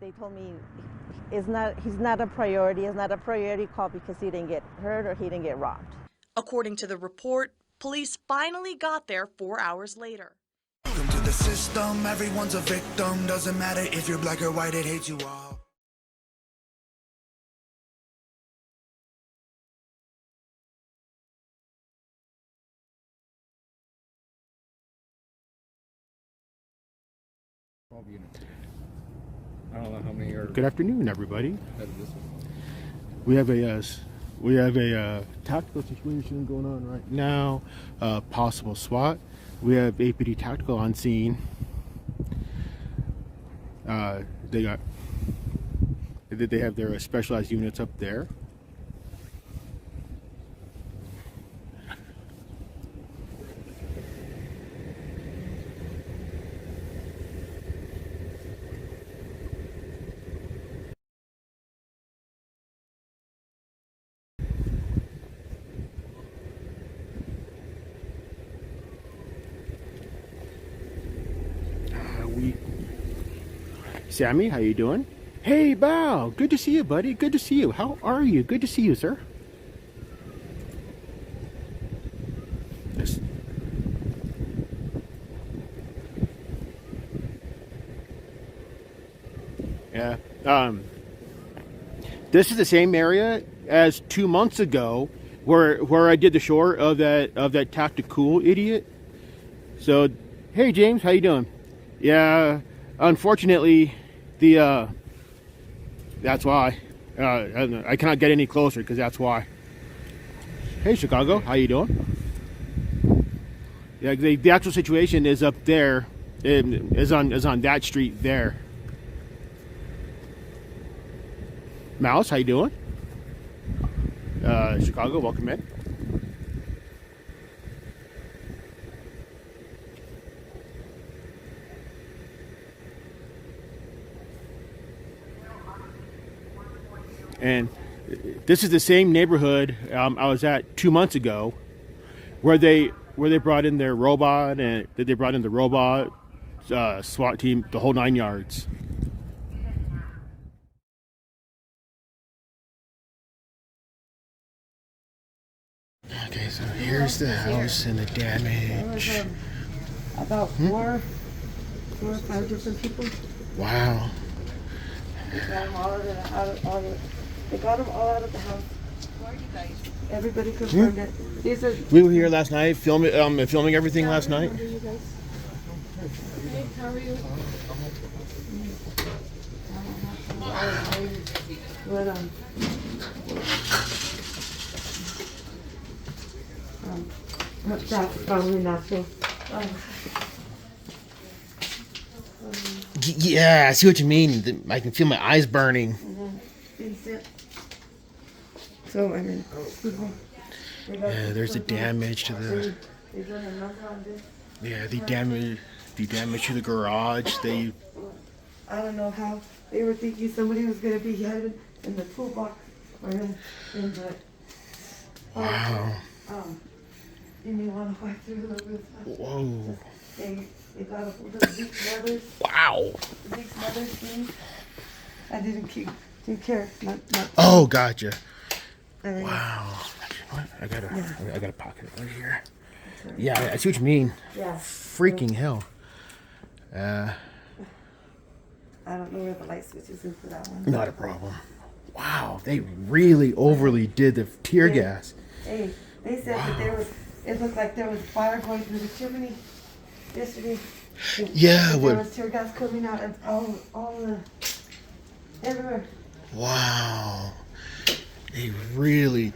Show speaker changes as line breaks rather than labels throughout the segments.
they told me he's not a priority. It's not a priority call because he didn't get hurt or he didn't get robbed.
According to the report, police finally got there 4 hours later.
Welcome to the system, everyone's a victim. Doesn't matter if you're black or white, it hates you all.
I don't know how many are.
Good afternoon, everybody. We have a tactical situation going on right now. Possible SWAT. We have APD tactical on scene. They have their specialized units up there. Sammy, how you doing? Hey, Bao, good to see you, buddy. Good to see you. How are you? Good to see you, sir. Yes. Yeah. This is the same area as 2 months ago, where I did the short of that tactical idiot. So, hey, James, how you doing? Yeah. Unfortunately, that's why I cannot get any closer because that's why. Hey, Chicago, how you doing? Yeah, the actual situation is up there. Is on that street there. Mouse, how you doing? Chicago, welcome in. And this is the same neighborhood I was at 2 months ago, where they brought in their robot and they brought in the robot SWAT team, the whole 9 yards. Okay, so here's the house and the damage.
About four or five different people.
Wow.
They got them all out of the house. Everybody confirmed it. These are.
We were here last night, filming everything last night.
Hey, how are you? That's probably not so.
Yeah, I see what you mean. I can feel my eyes burning.
So, I mean,
yeah, there's the damage to the. Yeah, the damage to the garage.
I don't know how they were thinking somebody was going to be hiding in the toolbox or in the.
Wow.
You may want to walk through a little bit.
Whoa.
They got a hold of Zeke's mother's.
Wow.
Zeke's mother's thing. I didn't care. Not
Oh, gotcha.
Wow.
Wow. I got a pocket right here. Yeah, I see what you mean.
Yeah.
Freaking hell.
I don't know where the light switch is in for that one.
Not a problem. Wow, they really overly did the tear gas.
Hey, they said that it looked like there was fire going through the chimney yesterday.
Yeah,
there was tear gas coming out and everywhere.
Wow. They really,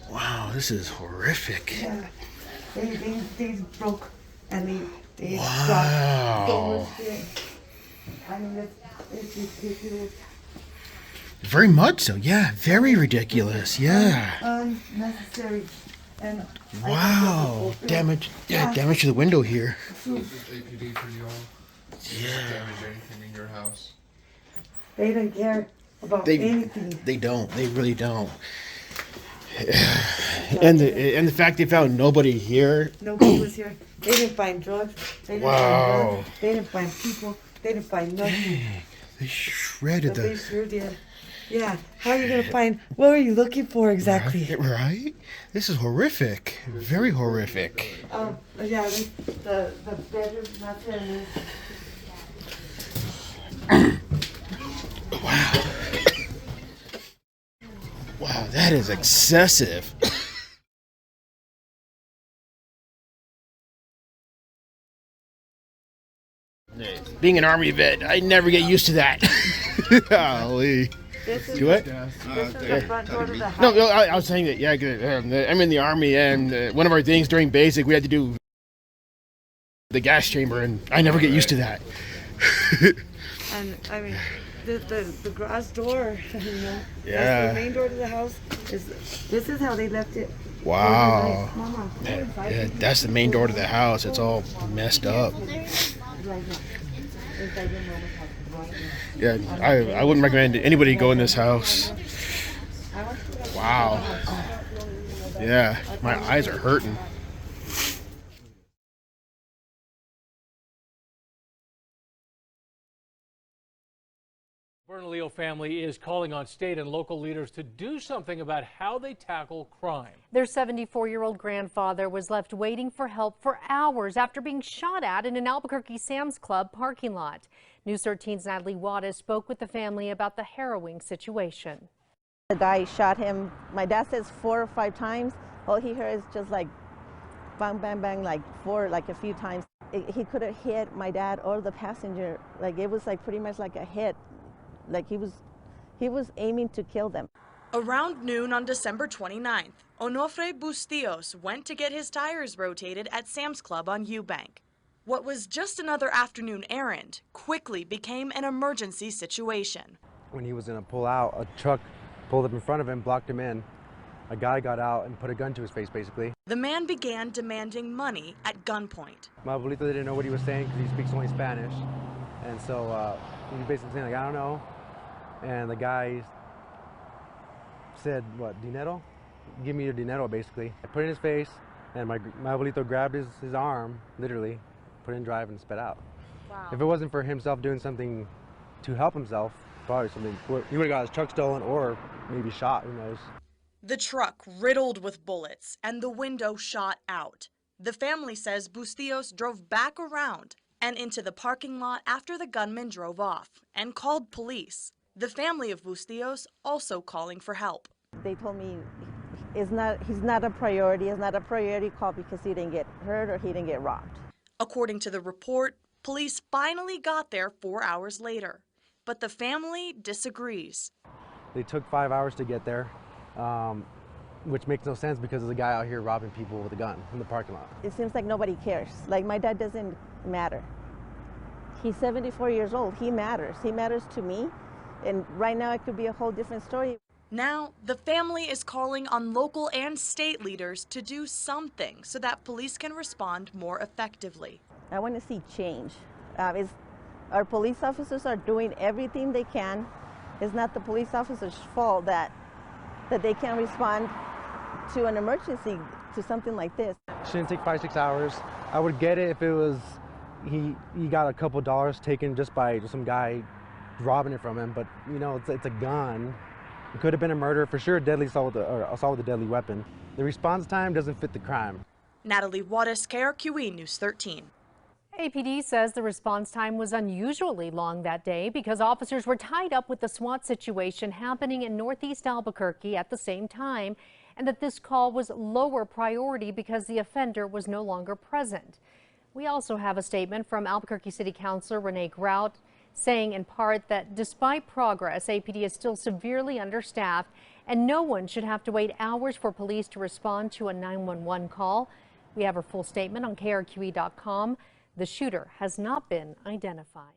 wow, this is horrific.
Yeah. They broke and they
wow.
dropped so much shit. I mean, it's ridiculous.
Very much so, yeah. Very ridiculous, yeah.
Unnecessary. And
wow. Damage, damage to the window here.
This is APD for y'all.
Yeah.
Damage anything in your house?
They didn't care about anything.
They don't. They really don't. And the fact they found nobody here.
Nobody was here. They didn't find drugs. They didn't find guns. They didn't find people. They didn't find nothing.
They shredded
They sure did. Yeah. How are you gonna find? What are you looking for exactly?
Right? This is horrific. Very horrific.
Yeah. The bedroom. That's it.
Wow. Wow, that is excessive. Being an Army vet, I never get used to that. Golly. Do it?
This is the front door to the house.
No, I was saying that, yeah, I'm in the Army, and one of our things during basic, we had to do the gas chamber, and I never get used to that.
And I mean, the garage door, you know,
Yeah.
that's the main door to the house. This is how they left it.
Wow.
Mama,
Yeah, that's the main door to the house. It's all messed up. Yeah, I wouldn't recommend anybody go in this house. Wow. Yeah, my eyes are hurting.
Bernalillo family is calling on state and local leaders to do something about how they tackle crime.
Their 74-year-old grandfather was left waiting for help for hours after being shot at in an Albuquerque Sam's Club parking lot. News 13's Natalie Wattis spoke with the family about the harrowing situation.
The guy shot him, my dad says 4 or 5 times. All he heard is just like bang, bang, bang, like a few times. He could have hit my dad or the passenger. Like it was like pretty much like a hit. Like he was aiming to kill them.
Around noon on December 29th, Onofre Bustillos went to get his tires rotated at Sam's Club on Eubank. What was just another afternoon errand quickly became an emergency situation.
When he was going to pull out, a truck pulled up in front of him, blocked him in. A guy got out and put a gun to his face, basically.
The man began demanding money at gunpoint.
My abuelito didn't know what he was saying because he speaks only Spanish. And so he was basically saying, like, I don't know. And the guy said, what, dinero? Give me your dinero, basically. I put it in his face, and my abuelito grabbed his arm, literally, put it in drive and sped out.
Wow.
If it wasn't for himself doing something to help himself, probably something, he would have got his truck stolen or maybe shot, who knows.
The truck riddled with bullets and the window shot out. The family says Bustillos drove back around and into the parking lot after the gunman drove off and called police. The family of Bustillos also calling for help.
They told me he's not a priority. It's not a priority call because he didn't get hurt or he didn't get robbed.
According to the report, police finally got there 4 hours later, but the family disagrees.
They took 5 hours to get there, which makes no sense because there's a guy out here robbing people with a gun in the parking lot.
It seems like nobody cares. Like my dad doesn't matter. He's 74 years old. He matters. He matters to me. And right now it could be a whole different story.
Now, the family is calling on local and state leaders to do something so that police can respond more effectively.
I want to see change. Our police officers are doing everything they can. It's not the police officers' fault that they can't respond to an emergency, to something like this.
Shouldn't take 5-6 hours. I would get it if it was he got a couple dollars taken just by some guy robbing it from him, but you know, it's a gun. It could have been a murder for sure, deadly assault with a deadly weapon. The response time doesn't fit the crime.
Natalie Wattis, KRQE News 13.
APD says the response time was unusually long that day because officers were tied up with the SWAT situation happening in northeast Albuquerque at the same time, and that this call was lower priority because the offender was no longer present. We also have a statement from Albuquerque City Councilor Renee Grout saying in part that despite progress, APD is still severely understaffed and no one should have to wait hours for police to respond to a 911 call. We have her full statement on KRQE.com. The shooter has not been identified.